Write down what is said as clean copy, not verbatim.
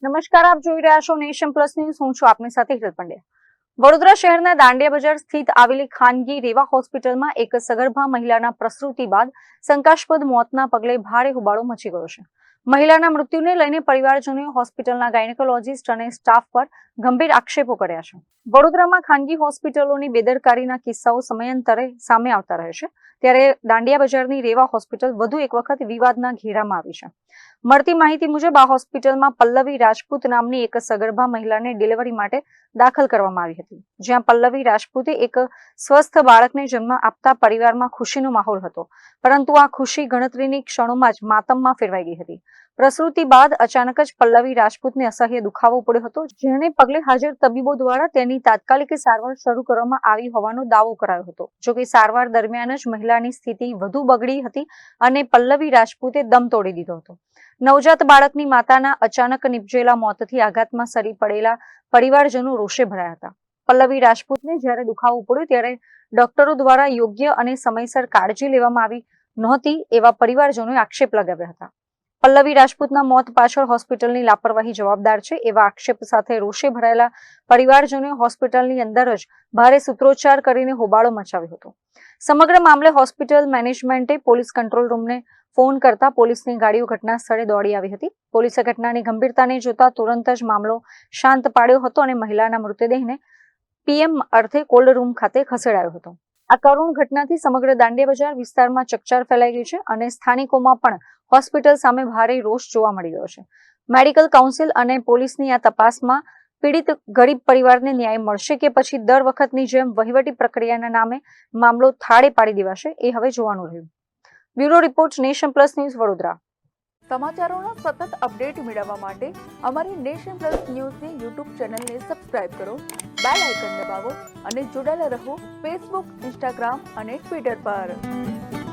નમસ્કાર, આપ જોઈ રહ્યા છો નેશન પ્લસ ન્યૂઝ. હું છું આપની સાથે હિરલ પંડ્યા. વડોદરા શહેરના દાંડિયા બજાર સ્થિત આવેલી ખાનગી રેવા હોસ્પિટલમાં એક સગર્ભા મહિલાના પ્રસૂતિ બાદ શંકાસ્પદ મોતના પગલે ભારે હોબાળો મચી ગયો છે. મહિલાના મૃત્યુને લઈને પરિવારજનોએ હોસ્પિટલના ગાયનેકોલોજીસ્ટ અને સ્ટાફ પર ગંભીર આક્ષેપો કર્યા છે. વડોદરામાં ખાનગી હોસ્પિટલોની બેદરકારીના કિસ્સાઓ સમયાંતરે સામે આવતા રહે છે, ત્યારે દાંડિયા બજારની રેવા હોસ્પિટલ વધુ એક વખત વિવાદના ઘેરામાં આવી છે. મળતી માહિતી મુજબ આ હોસ્પિટલમાં પલ્લવી રાજપૂત નામની એક સગર્ભા મહિલાને ડિલિવરી માટે દાખલ કરવામાં આવી હતી, જ્યાં પલ્લવી રાજપૂતે એક સ્વસ્થ બાળકને જન્મ આપતા પરિવારમાં ખુશીનો માહોલ હતો, પરંતુ આ ખુશી ગણતરીની ક્ષણોમાં જ માતમમાં ફેરવાઈ ગઈ હતી. પ્રસૂતિ બાદ અચાનક જ પલ્લવી રાજપૂતને અસહ્ય દુખાવો પડ્યો હતો, જેને પગલે હાજર તબીબો દ્વારા તેની તાત્કાલિક સારવાર શરૂ કરવામાં આવી હોવાનો દાવો કરાયો હતો. જોકે સારવાર દરમિયાન જ મહિલાની સ્થિતિ વધુ બગડી હતી અને પલ્લવી રાજપૂતે દમ તોડી દીધો હતો. નવજાત બાળકની માતાના અચાનક નિપજેલા મોતથી આઘાતમાં સરી પડેલા પરિવારજનો રોષે ભરાયા હતા. પલ્લવી રાજપૂતને જ્યારે દુખાવો પડ્યો ત્યારે ડોક્ટરો દ્વારા યોગ્ય અને સમયસર કાળજી લેવામાં આવી નહોતી એવા પરિવારજનોએ આક્ષેપ લગાવ્યા હતા. પલ્લવી રાજપૂતના મોત પાછળ હોસ્પિટલની લાપરવાહી જવાબદાર છે એવા આક્ષેપ સાથે રોષે ભરાયેલા પરિવારજનોએ હોસ્પિટલની અંદર જ ભારે સૂત્રોચ્ચાર કરીને હોબાળો મચાવ્યો હતો. સમગ્ર મામલે હોસ્પિટલ મેનેજમેન્ટે પોલીસ કંટ્રોલ રૂમને ફોન કરતા પોલીસની ગાડીઓ ઘટના સ્થળે દોડી આવી હતી. પોલીસે ઘટનાની ગંભીરતાને જોતા તુરંત જ મામલો શાંત પાડ્યો હતો અને મહિલાના મૃતદેહને પીએમ અર્થે કોલ્ડ રૂમ ખાતે ખસેડાયો હતો. આ કરુણ ઘટનાથી સમગ્ર દાંડિયા બજાર વિસ્તારમાં ચકચાર ફેલાઈ ગઈ છે અને સ્થાનિકોમાં પણ હોસ્પિટલ સામે ભારે રોષ જોવા મળી રહ્યો છે. મેડિકલ કાઉન્સિલ અને પોલીસની આ તપાસમાં પીડિત ગરીબ પરિવારને ન્યાય મળશે કે પછી દર વખતની જેમ વહીવટી પ્રક્રિયાના નામે મામલો થાળે પાડી દેવાશે, એ હવે જોવાનું રહ્યું. Bureau report, Nation Plus News, Vadodara. સમાચારોના સતત અપડેટ મેળવવા માટે અમારી નેશન પ્લસ ન્યૂઝની યુટ્યુબ ચેનલને સબસ્ક્રાઇબ કરો, બેલ આઇકન દબાવો અને જોડાયેલા રહો ફેસબુક, ઇન્સ્ટાગ્રામ અને ટ્વિટર પર.